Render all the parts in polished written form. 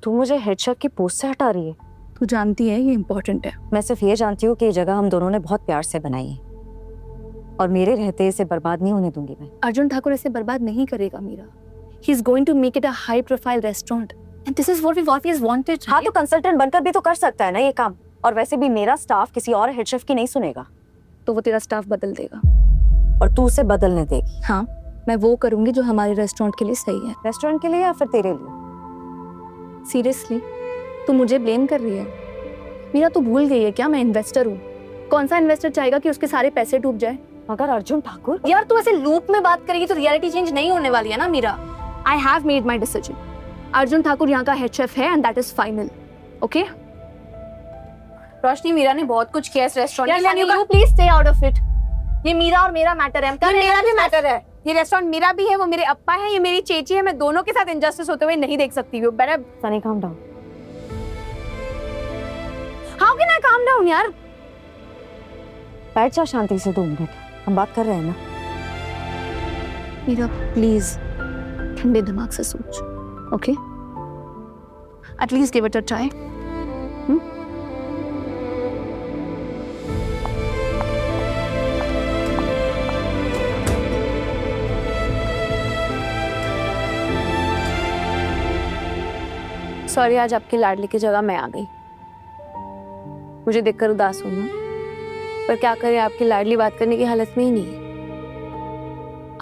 तू मुझे head chef की पोस्ट से हटा रही है? तू जानती है ये इम्पोर्टेंट है। मैं सिर्फ ये जानती हूँ कि ये जगह हम दोनों ने बहुत प्यार से बनाई है और मेरे रहते इसे बर्बाद नहीं होने दूंगी मैं। अर्जुन ठाकुर इसे बर्बाद नहीं करेगा Meera. He is going to make it a high profile restaurant and this is what we always wanted. हाँ तो कंसल्टेंट बनकर भी तो कर सकता है ना ये काम। और वैसे भी मेरा स्टाफ किसी और हेड शेफ की नहीं सुनेगा। तो वो तेरा स्टाफ बदल देगा और तू उसे बदलने देगी? हाँ, मैं वो करूंगी जो हमारे रेस्टोरेंट के लिए सही है। रेस्टोरेंट के लिए या फिर तेरे लिए? सीरियसली तू मुझे ब्लेम कर रही है? मीरा तू भूल गई है क्या मैं इन्वेस्टर हूँ? कौन सा इन्वेस्टर चाहेगा कि उसके सारे पैसे डूब जाए? मगर अर्जुन ठाकुर। यार तू ऐसे लूप में बात करेगी तो रियलिटी चेंज नहीं होने वाली है ना Meera. I have made my decision. Arjun Thakur यहाँ का हेड शेफ है and that is final. Okay Roshni, Meera ने बहुत कुछ किया इस रेस्टोरेंट के लिए। You please stay out of it. ये मीरा और मेरा मैटर है। ये मेरा भी मैटर है। ये रेस्टोरेंट मेरा भी है, वो मेरे अप्पा है, ये मेरी चेची है। मैं दोनों के साथ इनजस्टिस होते हुए नहीं देख सकती हूँ। Better Sunny calm down. How can I calm down यार? बैठ जा शांति से 2 मिनट, हम बात कर रहे हैं ना। मीरा प्लीज ठंडे दिमाग से सोच। Okay at least give it a try. Sorry, आज आपकी लाडली की जगह मैं आ गई। मुझे देखकर उदास होना, पर क्या करें, आपकी लाडली बात करने की हालत में ही नहीं है।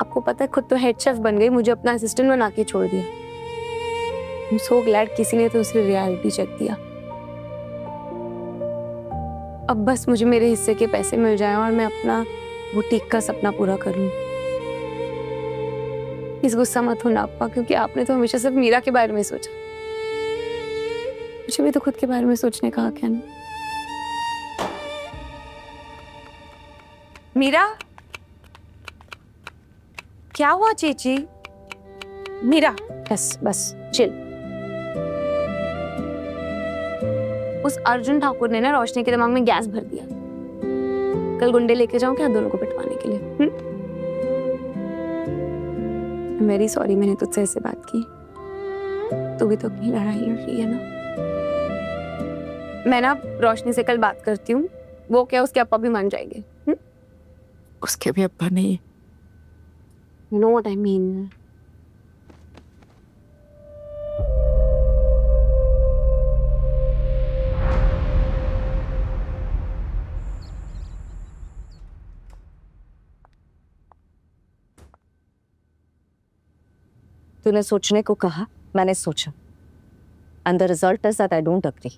आपको पता है, खुद तो हेड शेफ बन गई, मुझे अपना असिस्टेंट बना के छोड़ दिया। I'm so glad किसी ने तो उसे रियलिटी चेक दिया। अब बस मुझे मेरे हिस्से के पैसे मिल जाएं और मैं अपना बुटीक का सपना पूरा कर लूं। इस गुस्सा मत होना अप्पा, क्योंकि आपने तो हमेशा सिर्फ मीरा के बारे में सोचा। मुझे भी तो खुद के बारे में सोचने का हक है ना। मीरा, क्या हुआ चेची? मीरा बस चिल। उस अर्जुन ठाकुर ने ना रोशनी के दिमाग में गैस भर दिया। कल गुंडे लेके जाऊं क्या दोनों को पिटवाने के लिए? मेरी सॉरी, मैंने तुझसे ऐसे बात की। तू भी तो अपनी लड़ाई लड़ रही है ना। मैं ना रोशनी से कल बात करती हूँ। वो क्या, उसके अप्पा भी मान जाएंगे। उसके भी अब्बा नहीं। You know what I mean? तूने सोचने को कहा, मैंने सोचा। And the result is that I don't agree.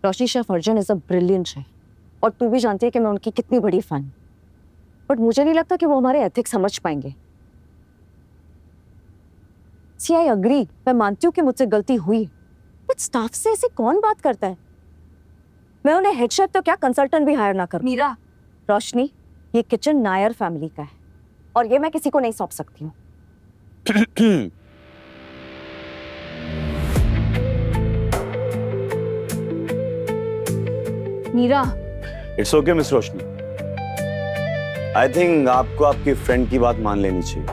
Roshni chef Arjun is a brilliant chef और तू भी जानती है कि मैं उनकी कितनी बड़ी फैन। बट मुझे नहीं लगता कि वो हमारे एथिक्स समझ पाएंगे। See, I agree, मैं मानती हूँ कि मुझसे गलती हुई, बट स्टाफ से ऐसे कौन बात करता है? मैं उन्हें हेड शेफ तो क्या कंसल्टेंट भी हायर ना करूं। मीरा, रोशनी, ये किचन नायर फैमिली का है और ये मैं किसी को नहीं सौंप सकती हूँ। Meera, it's okay miss Roshni. I think आपको आपकी फ्रेंड की बात मान लेनी चाहिए।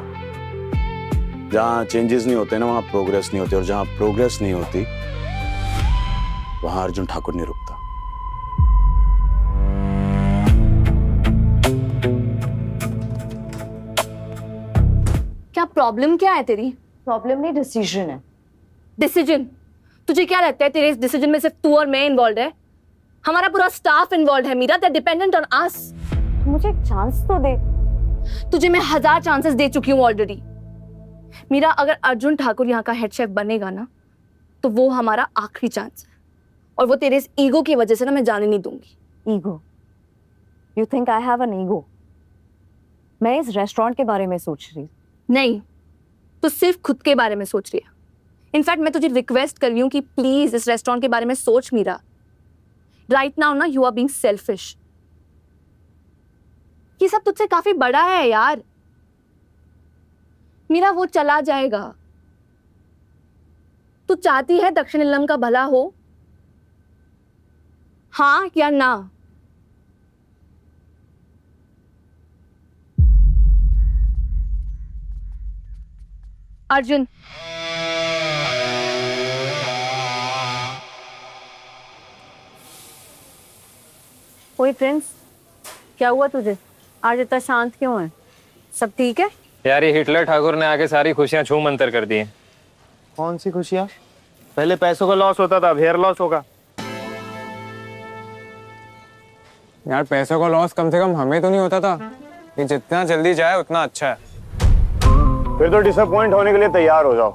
जहाँ चेंजेस नहीं होते ना, वहाँ प्रोग्रेस नहीं होती, और जहाँ प्रोग्रेस नहीं होती वहाँ अर्जुन ठाकुर नहीं रुकता। क्या प्रॉब्लम क्या है तेरी? प्रॉब्लम नहीं, डिसीजन है। डिसीजन? तुझे क्या लगता है तेरे इस डिसीजन में सिर्फ तू और मैं इन्वॉल्व है? हमारा पूरा स्टाफ इन्वॉल्व है Meera. They are dependent on us. मुझे एक चांस तो दे। तुझे मैं 1000 चांसेस दे चुकी हूँ ऑलरेडी। मीरा, अगर अर्जुन ठाकुर यहाँ का हेड शेफ बनेगा ना, तो वो हमारा आखिरी चांस है, और वो तेरे इस ईगो की वजह से ना मैं जाने नहीं दूंगी। Ego? You think I have an ego? मैं इस रेस्टोरेंट के बारे में सोच रही। नहीं, तो सिर्फ खुद के बारे में सोच रही है। इनफैक्ट मैं तुझे रिक्वेस्ट कर रही हूँ कि प्लीज इस रेस्टोरेंट के बारे में सोच मीरा। राइट नाउ ना यू आर बीइंग सेल्फिश। ये सब तुझसे काफी बड़ा है यार। मीरा, वो चला जाएगा। तू चाहती है दक्षिण इलम का भला हो? हाँ या ना? अर्जुन, ओए प्रिंस, क्या हुआ तुझे? आज इतना शांत क्यों है? सब ठीक है? यार ये हिटलर ठाकुर ने आके सारी खुशियां छू मंतर कर दी हैं। कौन सी खुशियाँ? पहले पैसों का लॉस होता था, अब हेयर लॉस होगा। यार पैसों का लॉस कम से कम हमें तो नहीं होता था। ये जितना जल्दी जाए उतना अच्छा है। फिर तो डिसअपॉइंट होने के लिए तैयार हो जाओ।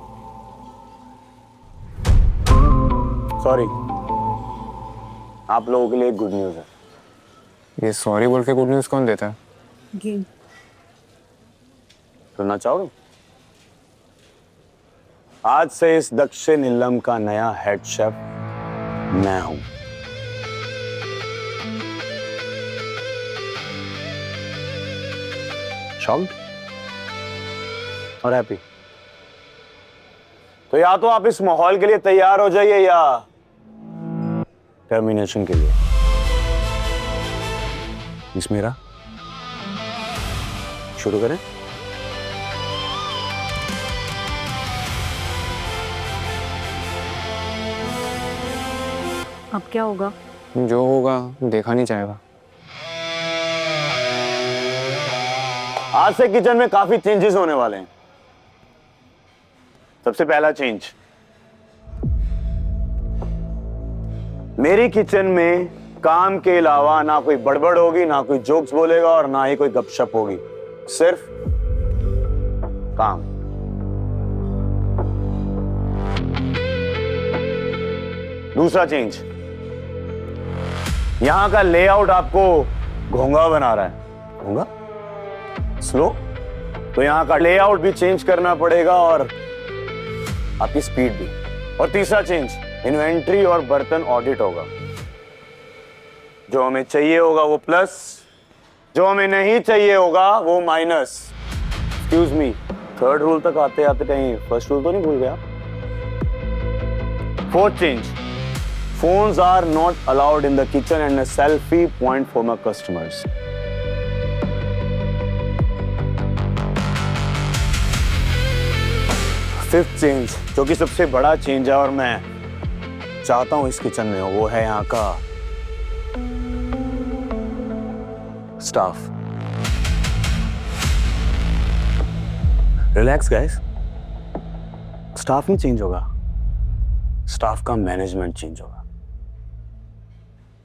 सॉरी, आप लोगों के लिए गुड न्यूज़ है। ये सॉरी बोल के गुड न्यूज़ कौन देता है? सुनना चाहोगे? आज से इस दक्षिण नीलम का नया हेड शेफ मैं हूं। शॉक्ड और हैप्पी? तो या तो आप इस माहौल के लिए तैयार हो जाइए या टर्मिनेशन के लिए। मिस मीरा, शुरू करें? अब क्या होगा? जो होगा देखा नहीं जाएगा। आज से किचन में काफी चेंजेस होने वाले हैं। सबसे पहला चेंज, मेरी किचन में काम के अलावा ना कोई बड़बड़ होगी, ना कोई जोक्स बोलेगा और ना ही कोई गपशप होगी, सिर्फ काम। दूसरा चेंज, यहां का लेआउट आपको घोंगा बना रहा है। घोंगा? स्लो? तो यहां का लेआउट भी चेंज करना पड़ेगा और आपकी स्पीड भी। और तीसरा चेंज, इन्वेंट्री और बर्तन ऑडिट होगा। जो हमें चाहिए होगा वो प्लस, जो हमें नहीं चाहिए होगा वो minus. Excuse me, third rule तक आते आते कहीं फर्स्ट रूल तो नहीं भूल गया? Fourth change, phones are not allowed in the kitchen and a selfie point for my customers. Fifth change, जो कि सबसे बड़ा चेंज है और मैं चाहता हूं इस किचन में हो, वो है यहाँ का स्टाफ। रिलैक्स गाइस, स्टाफ नहीं चेंज होगा, स्टाफ का मैनेजमेंट चेंज होगा।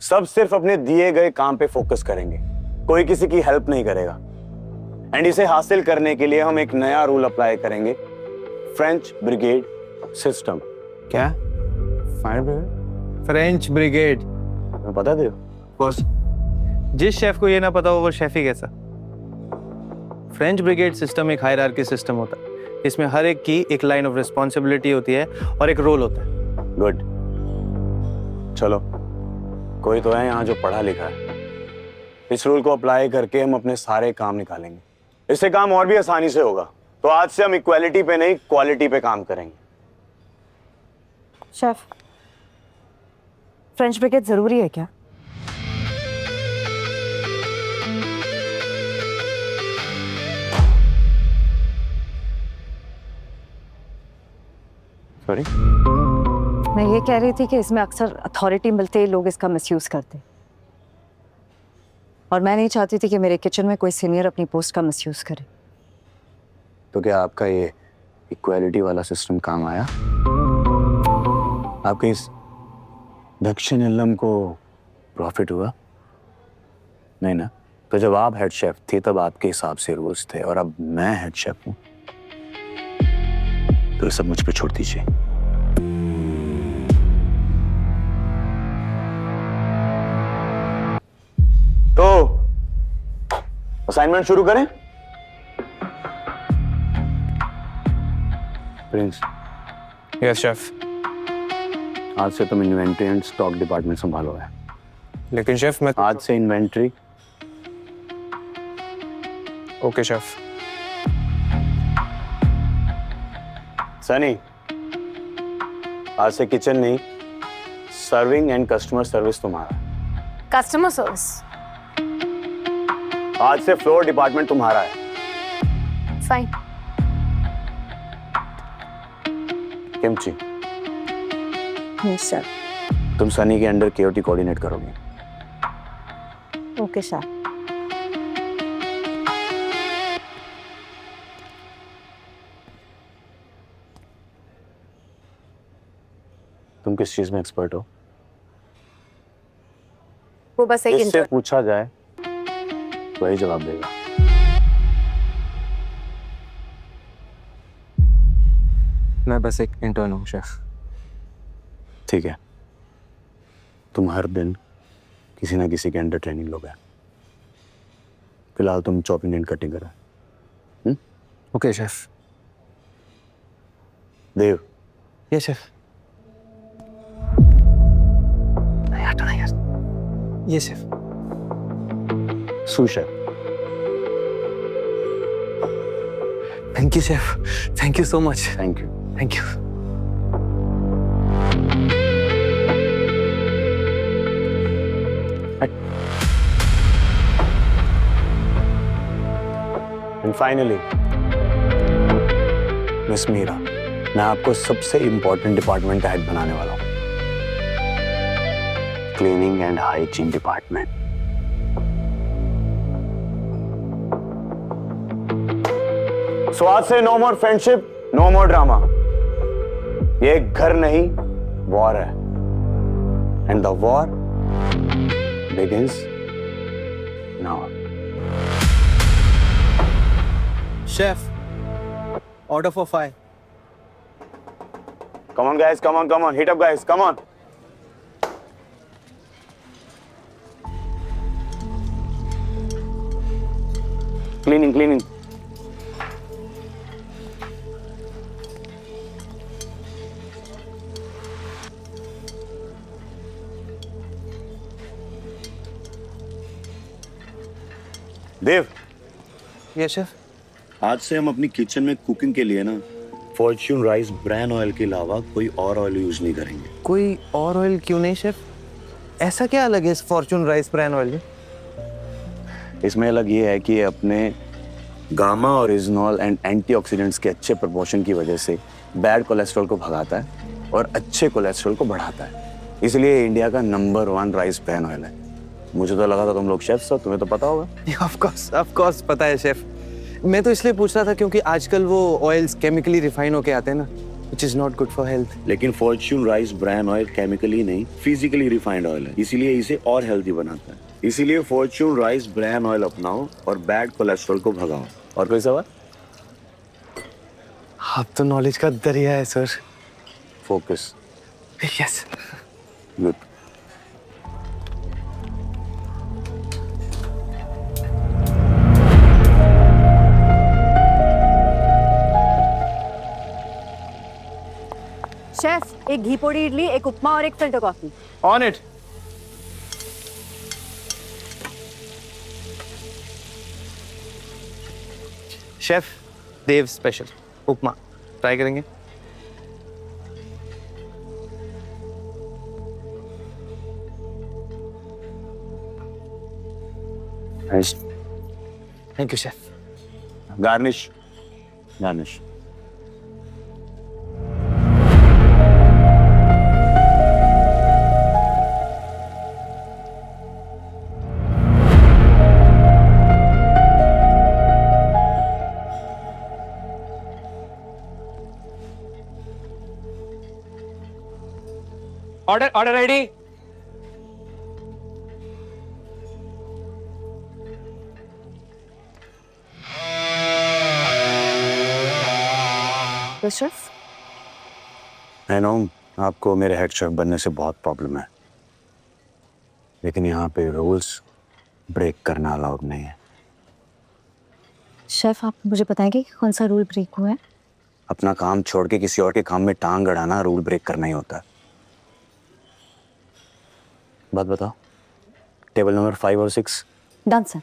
सब सिर्फ अपने दिए गए काम पे फोकस करेंगे, कोई किसी की हेल्प नहीं करेगा। एंड इसे हासिल करने के लिए हम एक नया रूल अप्लाई करेंगे, फ्रेंच ब्रिगेड सिस्टम। क्या? Fire brigade? French brigade. मैं बता दे बॉस, जिस शेफ को ये ना पता हो वो शेफ ही कैसा। फ्रेंच ब्रिगेड सिस्टम एक हायरार्की सिस्टम होता है। इसमें हर एक की एक लाइन ऑफ रिस्पॉन्सिबिलिटी होती है और एक रोल होता है। गुड, चलो कोई तो है यहाँ जो पढ़ा लिखा है। इस रूल को अप्लाई करके हम अपने सारे काम निकालेंगे। इससे काम और भी आसानी से होगा। तो आज से हम इक्वालिटी पे नहीं, क्वालिटी पे काम करेंगे। शेफ, फ्रेंच ब्रिगेड जरूरी है क्या? सॉरी, मैं ये कह रही थी कि इसमें अक्सर अथॉरिटी मिलते ही लोग इसका मिसयूज करते, और मैं नहीं चाहती थी कि मेरे किचन में कोई सीनियर अपनी पोस्ट का मिसयूज करे। तो क्या आपका ये इक्वालिटी वाला सिस्टम काम आया? आपके इस दक्षिण नीलम को प्रॉफिट हुआ? नहीं ना? तो जब आप हेड शेफ थे तब आपके हिसाब से रूल्स थे, और अब मैं हेड शेफ हूं तो ये सब मुझ पे छोड़ दीजिए। तो असाइनमेंट शुरू करें? Prince, yes chef. आज से तुम इन्वेंट्री एंड स्टॉक डिपार्टमेंट संभालोगे। लेकिन शेफ मैं आज से इन्वेंट्री। Okay chef. सनी, आज से किचन नहीं, सर्विंग एंड कस्टमर सर्विस तुम्हारा। Customer service? आज से फ्लोर डिपार्टमेंट तुम्हारा है। फाइन। किमची, सर, तुम सनी के अंडर केओटी कोऑर्डिनेट करोगे। Okay chef. तुम किस चीज में एक्सपर्ट हो? वो बस एक इससे इंटर पूछा जाए वही जवाब देगा। मैं बस एक इंटर्न हूँ शेफ। ठीक है, तुम हर दिन किसी ना किसी के अंडर ट्रेनिंग लोगे। फिलहाल तुम चॉपिंग एंड कटिंग करा। Okay chef. Dev, yes chef. Yes chef. Sous chef. Thank you chef, thank you so much. Thank you. Thank you. And finally miss Meera, मैं आपको सबसे इंपॉर्टेंट डिपार्टमेंट का हेड बनाने वाला हूं, क्लीनिंग एंड हाइजीन डिपार्टमेंट। सो आज से नो मोर फ्रेंडशिप, नो मोर drama. ये एक घर नहीं, वॉर है, and the war begins now. Chef, order for 5। Come on, guys. Come on, come on. Heat up, guys. Come on. Cleaning, cleaning. Dev, yes chef. आज से हम अपनी किचन में कुकिंग के लिए ना फॉर्च्यून राइस ब्रांड ऑयल के अलावा कोई और ऑयल यूज नहीं करेंगे। कोई और ऑयल क्यों नहीं शेफ? ऐसा क्या अलग है इस फॉर्च्यून राइस ब्रांड ऑयल में? इसमें अलग ये है कि ये अपने गामा ओरिजिनॉल एंड एंटीऑक्सीडेंट्स के अच्छे प्रपोर्शन की वजह से बैड कोलेस्ट्रॉल को भगाता है और अच्छे कोलेस्ट्रॉल को बढ़ाता है। इसलिए इंडिया का नंबर 1 राइस ब्रांड ऑयल है। मुझे तो लगा था तुम लोग शेफ्स हो, तुम्हें तो पता होगा। ऑफ कोर्स पता है शेफ। मैं तो इसलिए पूछ रहा था क्योंकि आजकल वो ऑयल्स केमिकली रिफाइन होके आते हैं ना, which is not good for health। लेकिन Fortune rice brand oil chemically नहीं, फिजिकली रिफाइंड ऑयल है, इसीलिए इसे और हेल्दी बनाता है। इसीलिए फॉर्च्यून राइस ब्रांड ऑयल अपनाओ और बैड कोलेस्ट्रॉल को भगाओ। और कोई सवाल? आप तो नॉलेज का दरिया है sir. Focus. Yes. Good. Chef, एक घी पोड़ी इडली, एक उपमा और एक filter coffee. On it. Chef, Dev special upma try करेंगे। Thank you chef. Garnish, garnish. Order ready. Chef, I know आपको मेरे हेड शेफ बनने से बहुत प्रॉब्लम है, लेकिन यहाँ पे रूल्स ब्रेक करना अलाउड नहीं है। शेफ आप मुझे बताएंगे कि कौन सा रूल ब्रेक हुआ है? अपना काम छोड़ के किसी और के काम में टांग अड़ाना रूल ब्रेक करना ही होता है। बात बताओ, टेबल नंबर 5 और 6 डन सर।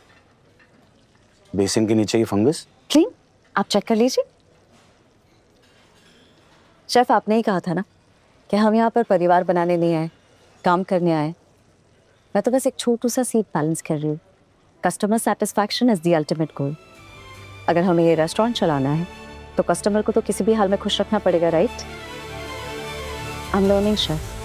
बेसिन के नीचे की फंगस क्लीन, आप चेक कर लीजिए। शेफ आपने ही कहा था ना कि हम यहाँ पर परिवार बनाने नहीं आए, काम करने आए। मैं तो बस एक छोटू सा सीट बैलेंस कर रही हूँ। Customer satisfaction is the ultimate goal. अगर हमें ये रेस्टोरेंट चलाना है तो कस्टमर को तो किसी भी हाल में खुश रखना पड़ेगा, right? I am learning chef.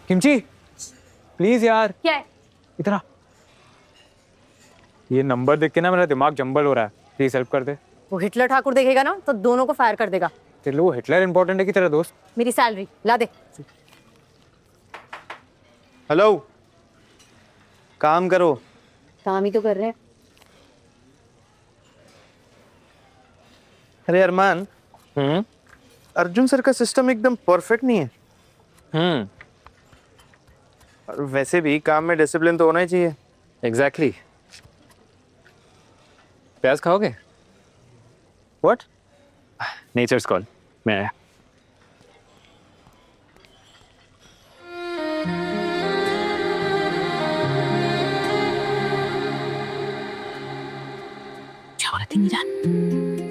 Kimchi please यार क्या है? इधर आ। ये नंबर देख के ना मेरा दिमाग जंबल हो रहा है, प्लीज हेल्प कर दे। वो हिटलर ठाकुर देखेगा ना तो दोनों को फायर कर देगा। तेरे लिए वो हिटलर इंपॉर्टेंट है कि तेरा दोस्त? मेरी सैलरी ला दे। हेलो, काम करो। काम ही तो कर रहे हैं। अरे अरमान, अर्जुन सर का सिस्टम एकदम परफेक्ट नहीं है। और वैसे भी काम में डिसिप्लिन तो होना ही चाहिए। एग्जैक्टली। प्याज खाओगे? व्हाट? Nature's call. मैं आया।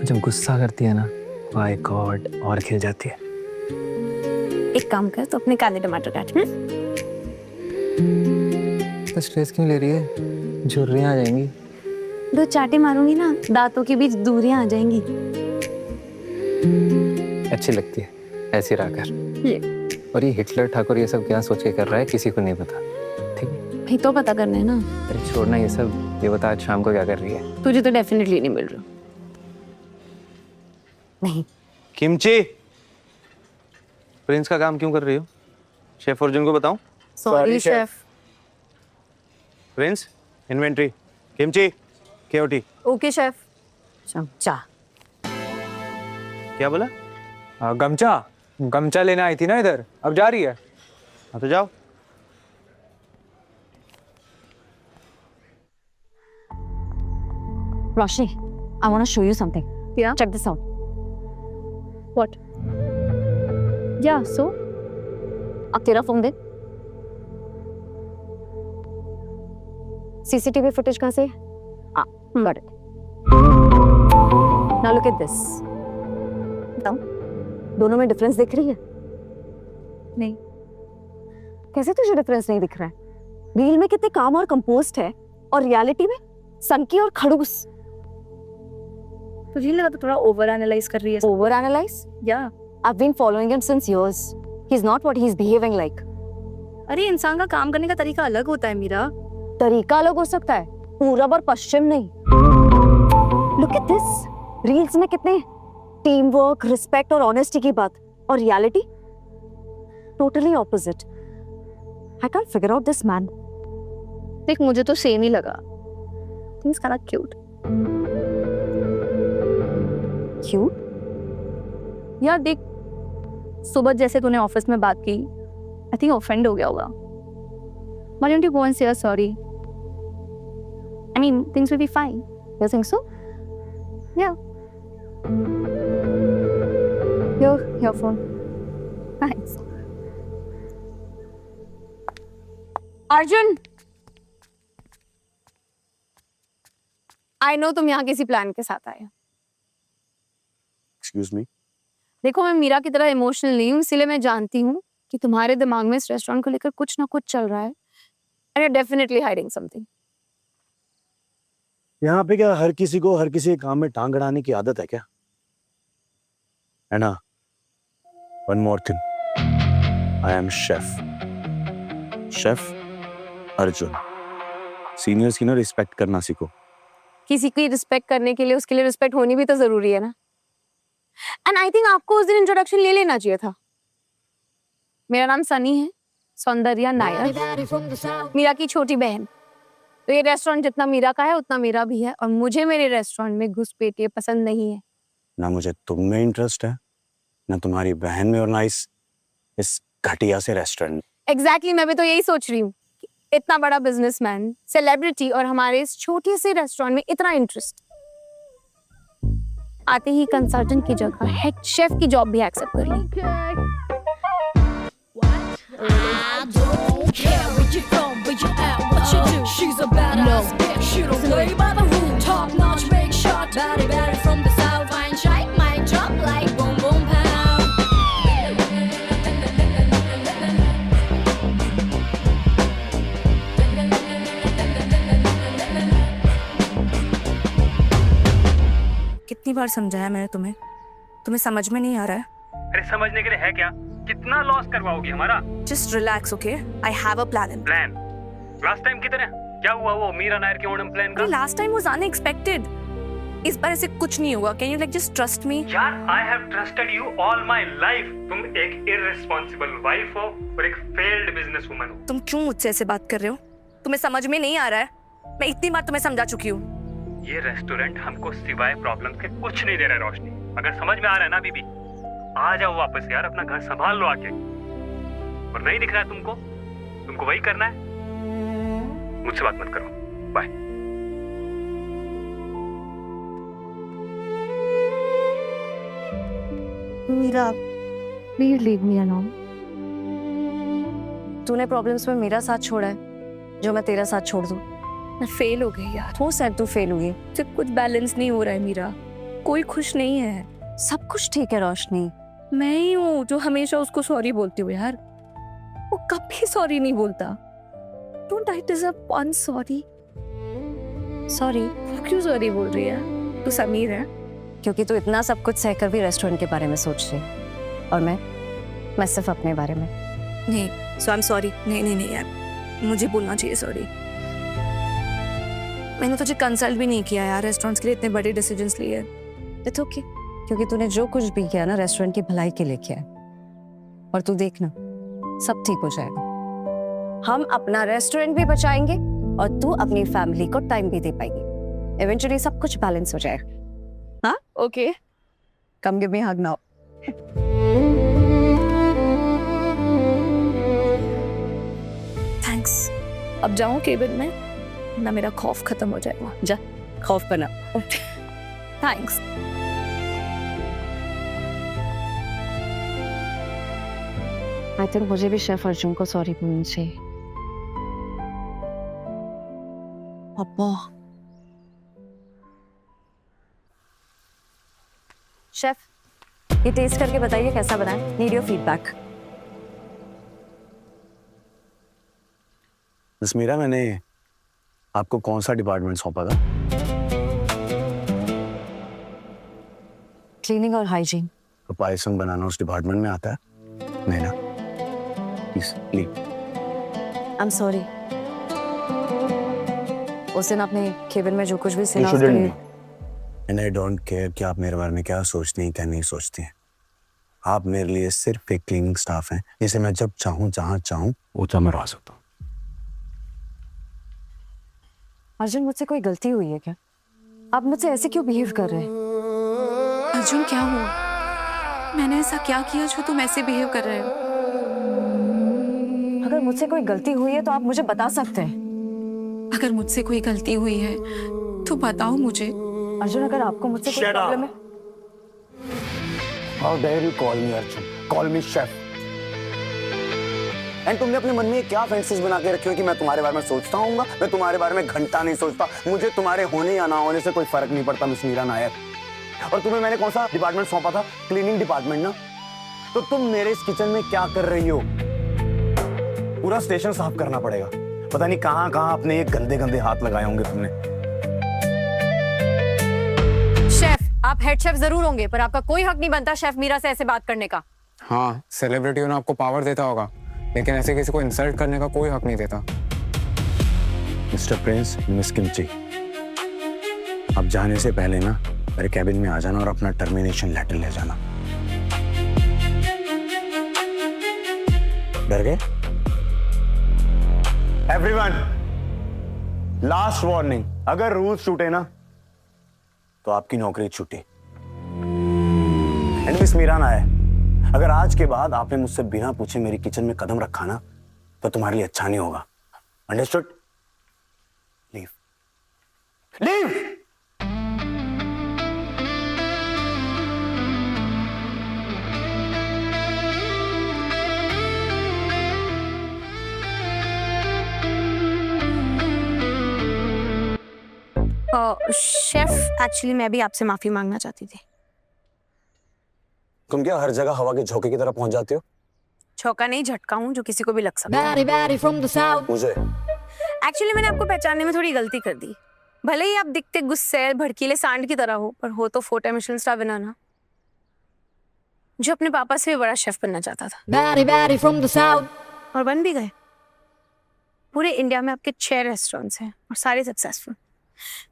जब गुस्सा करती है ना, माय गॉड, और खिल जाती है। एक काम कर, तो अपने काले टमाटर काट। तो स्ट्रेस क्यों ले रही है? झुर्रियां आ जाएंगी। दो चाटे मारूंगी ना, दांतों के बीच दूरियां आ जाएंगी। अच्छी लगती है ऐसी रहकर। और ये हिटलर ठाकुर ये सब क्या सोच के कर रहा है किसी को नहीं पता, ठीक है? भाई तो पता करना है ना। अरे छोड़ना ये सब, ये बता आज शाम को क्या कर रही है? तुझे तो डेफिनेटली नहीं मिल रहा। नहीं, किमची, प्रिंस का काम क्यों कर रही हो? शेफ अर्जुन को बताऊं? Sorry chef. Prince, inventory, kimchi, KOT. Okay chef. चमचा। क्या बोला? गमचा गमचा लेने आई थी ना इधर, अब जा रही है। हाँ तो जाओ। Roshni, I want to show you something. Yeah? Check this out. What? Yeah, so? अब तेरा फोन दे। CCTV footage कहाँ से? Got it. Now look at this. बताओ, दोनों में डिफरेंस दिख रही है? नहीं। कैसे तुझे डिफरेंस नहीं दिख रहा है? रील में कितने काम और कंपोस्ट है और रियलिटी में सनकी और खड़ूस। तुझे लगा तो थोड़ा ओवर एनालाइज कर रही है। Over analyze? या I've been following him since years. He's not what he's behaving like. अरे इंसान का काम करने का तरीका अलग होता है मीरा। तरीका अलग हो सकता है, पूरब और पश्चिम नहीं। Look at this. रील्स में कितने टीम वर्क, रिस्पेक्ट और ऑनेस्टी की बात, और reality totally opposite. I can't figure out this man. देख मुझे तो सेम ही लगा। He's kind of cute. Cute? यार देख, सुबह जैसे तूने ऑफिस में बात की, आई थिंक ऑफेंड हो गया होगा। Why don't you go and say sorry? I mean, things will be fine. You think so? Yeah. Your phone. Thanks. Arjun, I know तुम यहाँ किसी प्लान के साथ आए हो। Excuse me. देखो मैं मीरा की तरह इमोशनल नहीं हूँ, इसलिए मैं जानती हूँ कि तुम्हारे दिमाग में इस रेस्टोरेंट को लेकर कुछ ना कुछ चल रहा है। And you definitely hiding something. यहाँ पे क्या हर किसी को हर किसी के काम में टांग अड़ाने की आदत है क्या? है ना? One more thing, I am chef Arjun. Seniors की ना रिस्पेक्ट करना सीखो। किसी की रिस्पेक्ट करने के लिए उसके लिए रिस्पेक्ट होनी भी तो जरूरी है ना। एंड आई थिंक आपको उस दिन इंट्रोडक्शन ले लेना चाहिए था। मेरा नाम सनी है, सौंदर्या नायर, मीरा की छोटी बहन। तो ये रेस्टोरेंट जितना मीरा का है उतना मेरा भी है, और मुझे मेरे रेस्टोरेंट में घुसपैठिए पसंद नहीं है। ना मुझे तुम में इंटरेस्ट है, ना तुम्हारी बहन में, और ना इस घटिया से रेस्टोरेंट में। एग्जैक्टली, मैं भी तो यही सोच रही हूँ। इतना बड़ा बिजनेसमैन, सेलिब्रिटी, और हमारे इस छोटे से रेस्टोरेंट में इतना इंटरेस्ट। आते ही कंसल्टेंट की जगह हेड शेफ की जॉब भी एक्सेप्ट कर ली। I don't care where you from, where you at, what you do. She's a badass bitch. She don't play by the rules. Top notch, big shot, baddie from the south. Fine shite, mic drop like boom boom pound. कितनी बार समझाया मैंने तुम्हें समझ में नहीं आ रहा है। अरे समझने के लिए है क्या? कितना लॉस करवाओगी हमारा? Just relax, okay? I have a plan इन प्लान लास्ट टाइम की तरह? क्या हुआ वो मीरा नायर के ओणम प्लान का? Last time was unexpected. इस बार ऐसे कुछ नहीं होगा। Can you like just trust me? यार I have trusted you all my life. तुम एक इररिस्पांसिबल वाइफ हो और एक फेल्ड बिजनेस वुमन हो। तुम क्यों मुझसे ऐसे बात कर रहे हो? तुम्हें समझ में नहीं आ रहा है? मैं इतनी बार तुम्हें समझा चुकी हूँ। ये रेस्टोरेंट हमको सिवाय प्रॉब्लम के कुछ नहीं दे रहा है रोशनी। अगर समझ में आ रहा है ना बीबी, आ जाओ वापस यार, अपना घर संभाल लो आके। और नहीं दिख रहा है तुमको वही करना है। मुझसे बात मत करो, bye. Meera, please leave me alone. तूने प्रॉब्लम्स में मेरा साथ छोड़ा है, जो मैं तेरा साथ छोड़ दूं? मैं फेल हो गई यार। हो सर, तू फेल हुई। मुझसे कुछ बैलेंस नहीं हो रहा है मीरा। कोई खुश नहीं है। सब कुछ ठीक है रोशनी। मैं ही हूँ जो हमेशा उसको सॉरी बोलती हूँ यार। वो कभी सॉरी नहीं बोलता। Don't I deserve one sorry? Sorry? वो क्यों सॉरी बोल रही है? तू समीर है? क्योंकि तू इतना सब कुछ सहकर भी रेस्टोरेंट के बारे में सोच रही, और मैं सिर्फ अपने बारे में। नहीं, सो आई एम सॉरी। नहीं यार, मुझे बोलना चाहिए सॉरी। मैंने तुझे कंसल्ट भी नहीं किया यार रेस्टोरेंट्स के लिए इतने बड़े डिसीजंस लिए। इट्स ओके, क्योंकि तूने जो कुछ भी किया ना रेस्टोरेंट की भलाई के लिए किया है। और तू देखना, सब ठीक हो जाएगा। हम अपना रेस्टोरेंट भी बचाएंगे और तू अपनी फैमिली को टाइम भी दे पाएगी। इवेंचुअली सब कुछ बैलेंस हो जाएगा। हाँ, ओके, कम गिव मी हग नाउ। थैंक्स। अब जाऊं केबिन में ना, मेरा खौफ खत्म हो जाएगा। जा, खौफ बना। थैंक्स। आई थिंक मुझे भी शेफ अर्जुन को सॉरी बोलनी चाहिए। अब्बा। शेफ, ये टेस्ट करके बताइए कैसा बना है। Need your feedback. Miss Meera, मैंने आपको कौन सा डिपार्टमेंट सौंपा था? क्लीनिंग और हाइजीन। तो पायसम बनाना उस डिपार्टमेंट में आता है? नहीं ना? Please leave. I am sorry. उस दिन आपने केबिन में जो कुछ भी You सुना उसके shouldn't लिए। be. And I don't care कि आप मेरे बारे में क्या सोचती हैं क्या नहीं सोचती हैं। आप मेरे लिए सिर्फ एक क्लीनिंग स्टाफ हैं, जिसे मैं जब चाहूँ जहाँ चाहूँ ऊँचा मरवा सकता हूँ। अर्जुन, मुझसे कोई गलती हुई है क्या? आप मुझसे ऐसे क्यों बिहेव कर रहे हैं? अर्जुन क्या हुआ? मैंने ऐसा क्या किया जो तुम ऐसे बिहेव कर रहे हो? अगर मुझसे कोई गलती हुई है तो आप मुझे बता सकते हैं। अगर मुझसे कोई गलती हुई है तो बताओ मुझे। अर्जुन, अगर आपको मुझसे कोई Shut up. प्रॉब्लम है। How dare you call me Arjun? Call me chef. And तुमने अपने मन में क्या फैंसीज बना के रखी हो कि मैं तुम्हारे बारे में सोचता हूँ? मैं तुम्हारे बारे में घंटा नहीं सोचता। मुझे तुम्हारे होने या ना होने से कोई फर्क नहीं पड़ता मिस मीरा नायर। और तुम्हें मैंने कौन सा डिपार्टमेंट सौंपा था? क्लीनिंग डिपार्टमेंट ना? तो तुम मेरे इस किचन में क्या कर रही हो? पूरा स्टेशन साफ करना पड़ेगा। पता नहीं कहाँ कहाँ अपने ये गंदे गंदे हाथ लगाए होंगे तुमने। शेफ, आप हेड शेफ जरूर होंगे, पर आपका कोई हक नहीं बनता शेफ मीरा से ऐसे बात करने का। हाँ, सेलिब्रिटी होना आपको पावर देता होगा, लेकिन ऐसे किसी को इंसल्ट करने का कोई हक नहीं देता। मिस्टर प्रिंस, मिस किमची, अब जाने से पहले ना मेरे कैबिन में आ जाना और अपना टर्मिनेशन लेटर ले जाना। डर गए? एवरीवन, लास्ट वार्निंग, अगर रूल्स छूटे ना तो आपकी नौकरी छूटी। एंड मिस मीरा नायर, अगर आज के बाद आपने मुझसे बिना पूछे मेरी किचन में कदम रखा ना तो तुम्हारे लिए अच्छा नहीं होगा। Understood? Leave. Leave. Chef, actually मैं भी आपसे माफी मांगना चाहती थी। तुम क्या हर जगह हवा के झोंके की तरह पहुंच जाती हो? छौका नहीं, झटका हूँ जो किसी को भी लग सकता है। Batty, batty from the south. मुझे एक्चुअली मैंने आपको पहचानने में थोड़ी गलती कर दी। भले ही आप दिखते गुस्से भड़कीले सांड की तरह हो, पर हो तो 4 टाइम मिशेलिन स्टार विनर ना। जो अपने पापा से भी बड़ा शेफ बनना चाहता था Batty, batty from the south. और बन भी गए। पूरे इंडिया में आपके 6 रेस्टोरेंट्स हैं और सारे सक्सेसफुल।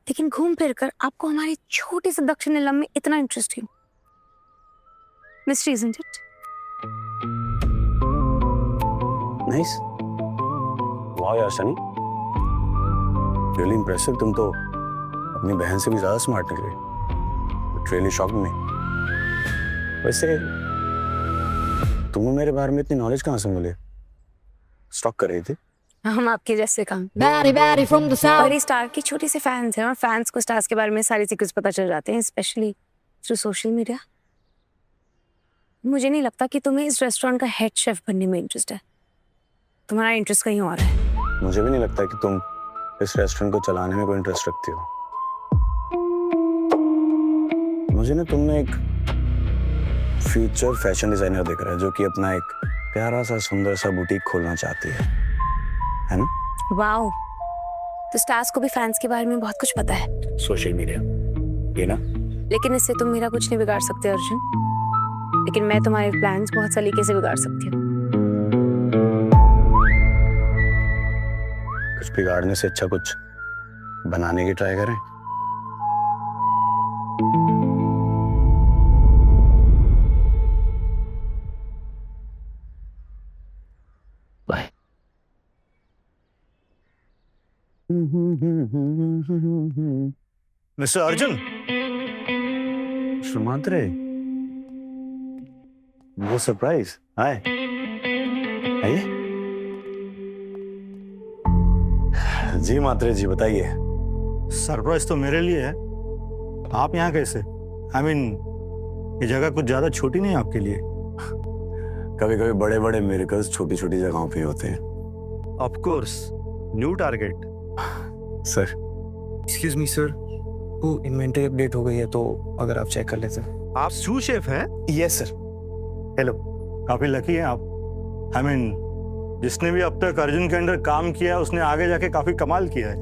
लेकिन घूम फिर कर आपको हमारे छोटे से दक्षिण इलम में इतना इंटरेस्ट क्यों? Mystery isn't it? नाइस। वाह यार सनी, रियली इम्प्रेसिव। तुम तो अपनी बहन से भी ज्यादा स्मार्ट निकले। इट रियली शॉक्ड मी। वैसे तुम्हें मेरे बारे में इतनी नॉलेज कहाँ से मिली? स्टॉक कर रही थी? हम आपके जैसे काम। Batty, batty from the south. बड़ी स्टार की छोटी सी फैंस हैं और फैंस को स्टार्स के बारे में सारी सीक्रेट्स पता चल जाते हैं, स्पेशली थ्रू सोशल मीडिया। मुझे नहीं लगता कि तुम्हें इस रेस्टोरेंट का हेड शेफ बनने में इंटरेस्ट है। तुम्हारा इंटरेस्ट कहीं और है। मुझे भी नहीं लगता कि तुम इस रेस्टोरेंट को चलाने में कोई इंटरेस्ट रखती हो। मुझे ना तुमने एक फ्यूचर फैशन डिजाइनर दिख रहा है जो कि अपना एक प्यारा सा सुंदर सा बुटीक खोलना चाहती है ना? वाओ, तो स्टार्स को भी फैंस के बारे में बहुत कुछ पता है। सोशल मीडिया, ये ना? लेकिन इससे तुम मेरा कुछ नहीं बिगाड़ सकते अर्जुन। लेकिन मैं तुम्हारे प्लान्स बहुत सलीके से बिगाड़ सकती हूँ। कुछ बिगाड़ने से अच्छा कुछ बनाने की ट्राई करें। बाय। मिस्टर अर्जुन, श्रीमांतरे, वो सरप्राइज। हाय, आइए। जी मात्रे जी, बताइए। सरप्राइज तो मेरे लिए है। आप यहाँ कैसे? I mean, ये जगह कुछ ज्यादा छोटी नहीं है आपके लिए? कभी कभी बड़े बड़े मिरेकल्स छोटी छोटी जगहों पे होते हैं। Of course, new target. Sir, excuse me sir, वो इन्वेंटरी अपडेट हो गई है, तो अगर आप चेक कर लेते। आप सू शेफ हैं? Yes sir. हेलो, काफी लकी हैं आप। I mean, जिसने भी अब तक अर्जुन के अंडर काम किया है उसने आगे जाके काफी कमाल किया है।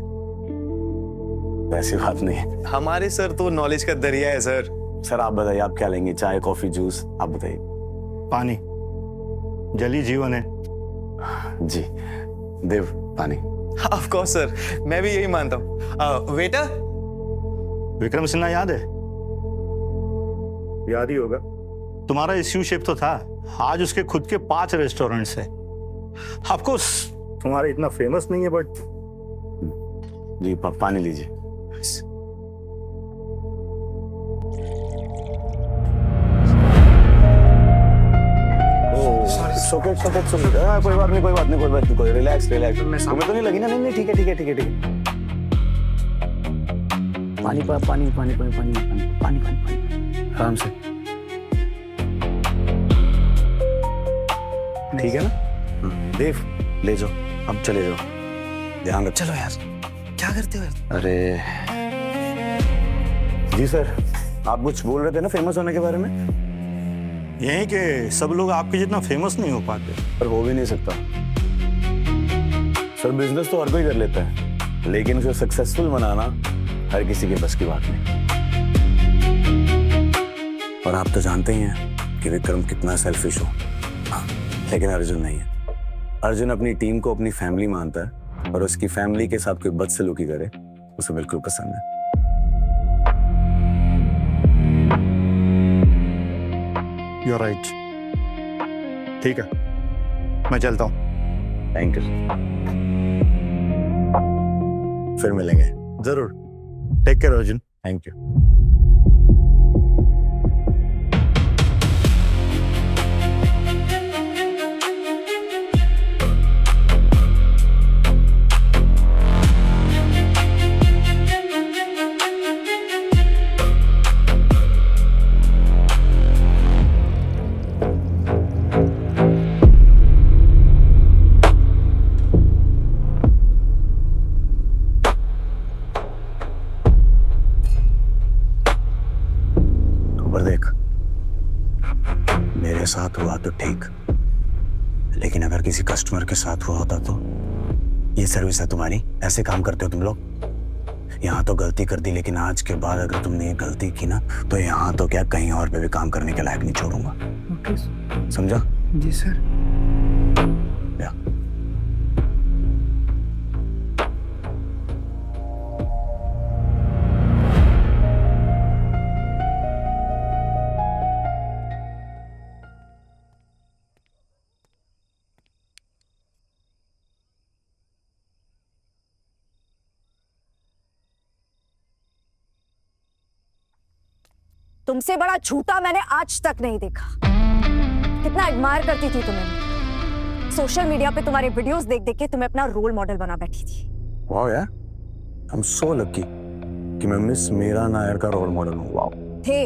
ऐसी बात नहीं है। हमारे सर तो नॉलेज का दरिया है सर। सर आप बताइए, आप क्या लेंगे? चाय, कॉफी, जूस? आप बताइए। पानी, जल ही जीवन है। जी देव, पानी। ऑफ कोर्स सर, मैं भी यही मानता हूँ। वेटर, विक्रम सिन्हा याद है? याद ही होगा। तुम्हारा इश्यू शेफ तो था, आज उसके खुद के 5 रेस्टोरेंट्स हैं। ऑफ कोर्स तुम्हारा इतना फेमस नहीं है, बट जी पानी लीजिए। कोई बात नहीं, रिलैक्स। तुम्हें तो नहीं लगी ना? नहीं, ठीक है। पानी, आराम से। ठीक है ना? देव, ले जाओ, अब चले जाओ, ध्यान रखो। चलो यार, क्या करते हो? अरे जी सर, आप कुछ बोल रहे थे ना फेमस होने के बारे में? यही कि सब लोग आपके जितना फेमस नहीं हो पाते। पर हो भी नहीं सकता सर। बिजनेस तो हर कोई कर लेता है, लेकिन उसे सक्सेसफुल बनाना हर किसी के बस की बात नहीं। और आप तो जानते ही हैं कि विक्रम कितना सेल्फिश हो, लेकिन अर्जुन नहीं है। अर्जुन अपनी टीम को अपनी फैमिली मानता है, और उसकी फैमिली के साथ कोई बदसलूकी करे उसे बिल्कुल पसंद है। You're right. ठीक है, मैं चलता हूँ। Thank you. फिर मिलेंगे। जरूर। Take care Arjun. Thank you. देख, मेरे साथ हुआ तो ठीक, लेकिन अगर किसी कस्टमर के साथ हुआ होता तो? ये सर्विस है तुम्हारी? ऐसे काम करते हो तुम लोग? यहाँ तो गलती कर दी, लेकिन आज के बाद अगर तुमने ये गलती की ना, तो यहाँ तो क्या कहीं और पे भी काम करने के लायक नहीं छोड़ूंगा। समझा? जी सर। या तुमसे बड़ा झूठा मैंने आज तक नहीं देखा। कितना एडमायर करती थी तुम्हें। सोशल मीडिया पे तुम्हारे वीडियोस देख देख के तुम्हें अपना रोल मॉडल बना बैठी थी। वाह यार, आई एम सो लकी कि मैं मिस मीरा नायर का रोल मॉडल हूँ। वाह। थे,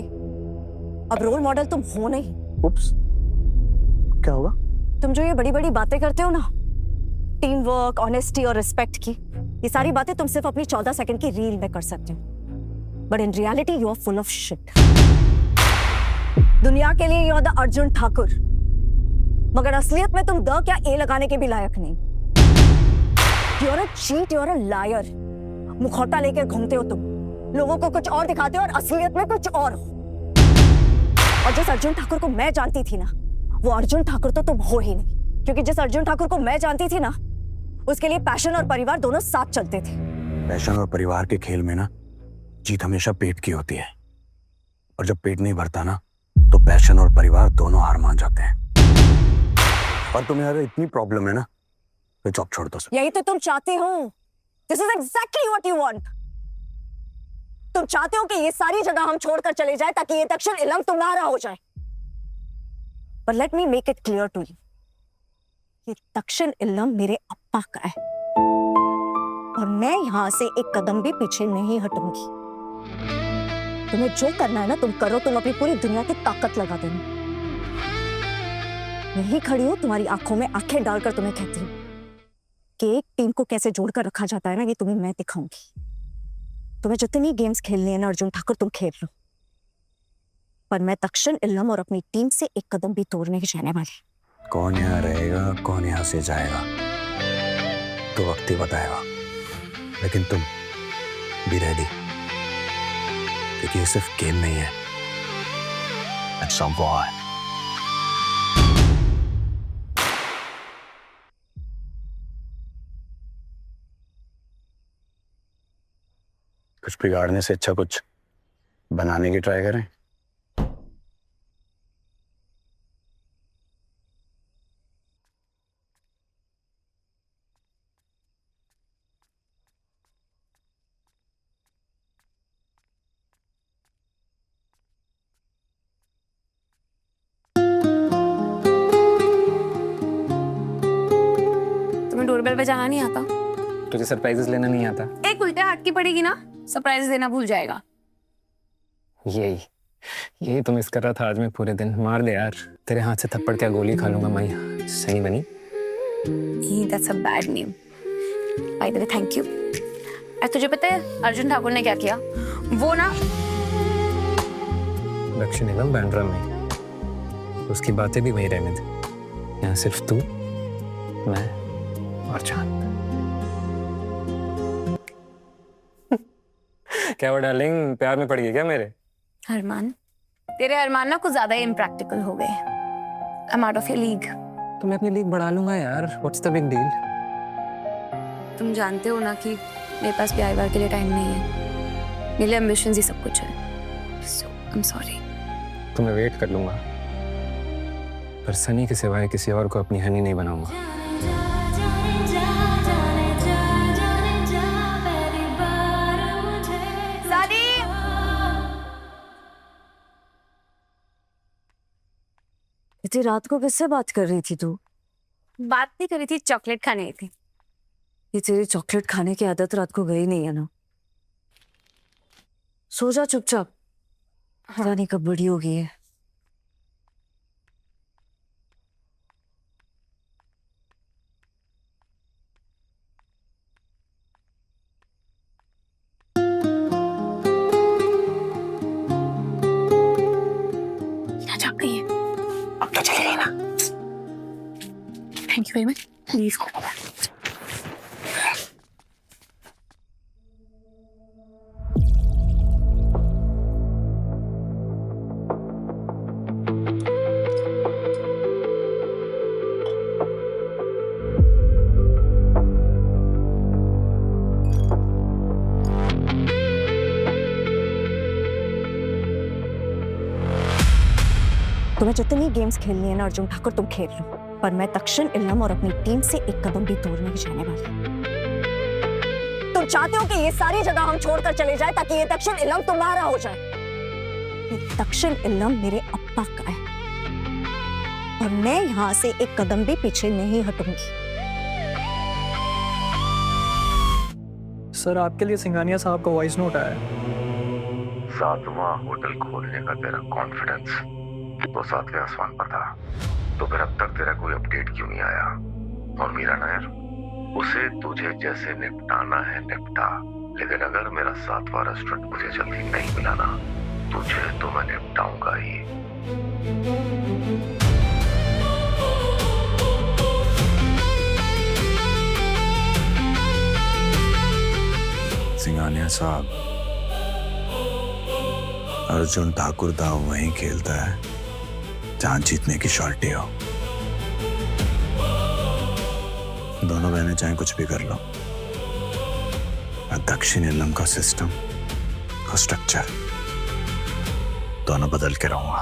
अब रोल मॉडल तुम हो नहीं। उप्स, क्या होगा? तुम जो ये बड़ी बड़ी बातें करते हो ना, टीम वर्क, ऑनेस्टी और रिस्पेक्ट की, ये सारी बातें तुम सिर्फ अपनी 14 सेकंड की रील में कर सकते हो। But in reality you are full of shit. दुनिया के लिए you are the Arjun Thakur, मगर असलियत में तुम द क्या ए लगाने के भी लायक नहीं। You are a cheat, you are a liar. मुखौटा लेकर घूमते हो तुम, लोगों को कुछ और दिखाते हो और असलियत में कुछ और हो। और जिस अर्जुन ठाकुर को मैं जानती थी ना, वो अर्जुन ठाकुर तो तुम हो ही नहीं। क्योंकि जिस अर्जुन ठाकुर को मैं जानती थी ना, उसके लिए पैशन और परिवार दोनों साथ चलते थे। पैशन और परिवार के खेल में ना, जीत हमेशा पेट की होती है, और जब पेट नहीं भरता ना, तो पैशन और परिवार दोनों हार मान जाते हैं। और तुम्हें अगर इतनी प्रॉब्लम है ना, तो जॉब छोड़ दो। यही तो तुम चाहते हो। This is exactly what you want. तुम चाहते हो कि ये सारी जगह हम छोड़कर चले जाए ताकि ये दक्षिण इलम तुम्हारा हो जाए। But let me make it clear to you, ये दक्षिण इलम मेरे अप्पा का है, और मैं यहां से एक कदम भी पीछे नहीं हटूंगी। तुम्हें जो करना है ना तुम करो, तुम अपनी पूरी दुनिया की ताकत लगा देना। यही खड़ी हूं तुम्हारी आंखों में आंखें डालकर तुम्हें कहती हूँ कि एक टीम को कैसे जोड़कर रखा जाता है ना, ये तुम्हें मैं दिखाऊंगी। तुम्हें जितनी गेम्स खेलनी है ना अर्जुन ठाकुर, तुम खेल लो, पर मैं दक्षिण इलम और अपनी टीम से एक कदम भी दूर नहीं जाने वाली। कौन यहाँ रहेगा, कौन यहाँ से जाएगा, तो वक्त ही बताएगा। लेकिन तुम भी रेडी, क्योंकि ये सिर्फ गेम नहीं है, इट्स अ वॉर। कुछ बिगाड़ने से अच्छा कुछ बनाने की ट्राई करें। तुम्हें डोरबेल बजाना नहीं आता? तुझे सरप्राइजेस लेना नहीं आता? एक उल्टे हाथ की पड़ेगी ना, सरप्राइज देना भूल जाएगा। यही तो मिस कर रहा था आज मैं पूरे दिन। मार दे यार, तेरे हाथ से थप्पड़ क्या गोली खा लूंगा मैं। सही बनी? That's a bad name. By the way, thank you. अरे तुझे पता है अर्जुन ठाकुर ने क्या किया? वो ना दक्षिण इलम बैंड्रा में, उसकी बातें भी वहीं रहने दे। यहाँ सिर्फ तू, मैं और चांद। क्या वो डार्लिंग प्यार में पड़ गई क्या मेरे? अरमान, तेरे अरमान ना कुछ ज्यादा ही इम्प्रैक्टिकल हो गए। I'm out of your league. तो मैं अपनी लीग बढ़ा लूंगा यार, व्हाट्स द बिग डील? तुम जानते हो ना कि मेरे पास प्यार व्यार के लिए टाइम नहीं है। मेरे लिए ambitions ही सब कुछ है। So, I'm sorry. तो मैं वेट कर लूंगा, पर सनी के सिवाय किसी और को अपनी हनी नहीं बनाऊंगा। इतनी रात को किससे बात कर रही थी तू? बात नहीं करी थी, चॉकलेट खाने आई थी। ये तेरी चॉकलेट खाने की आदत रात को गई नहीं है ना? सो जा चुपचाप, पता नहीं कब बड़ी हो गई है। अब तो चले गए ना। Thank you very much. Please तुम्हें जितनी गेम्स खेलनी है ना अर्जुन ठाकुर तुम खेल लो, पर मैं दक्षिण इल्लम और अपनी टीम से एक कदम भी दूर नहीं जाने वाली। तुम चाहते हो कि ये सारी जगह हम छोड़कर चले जाए ताकि ये दक्षिण इल्लम तुम्हारा हो जाए। ये दक्षिण इल्लम मेरे अप्पा का है और मैं यहाँ से एक कदम भी पीछे नहीं हटूंगी। सर आपके लिए सिंघानिया साहब का वॉइस नोट आया है। 7वां होटल खोलने का तेरा कॉन्फिडेंस तो 7वें आसमान पर था, तो फिर अब तक तेरा कोई अपडेट क्यों नहीं आया? और मीरा नायर, उसे तुझे जैसे निपटाना है निपटा, लेकिन अगर मेरा 7वां रेस्टोरेंट मुझे जल्दी नहीं मिला ना, तुझे तो मैं निपटाऊंगा ही। सिंघानिया साहब, अर्जुन ठाकुर दाव वहीं खेलता है जहां जीतने की शॉर्टी हो। दोनों बहनें चाहे कुछ भी कर लो, दक्षिण इल्लम का सिस्टम, का स्ट्रक्चर दोनों बदल के रहूंगा।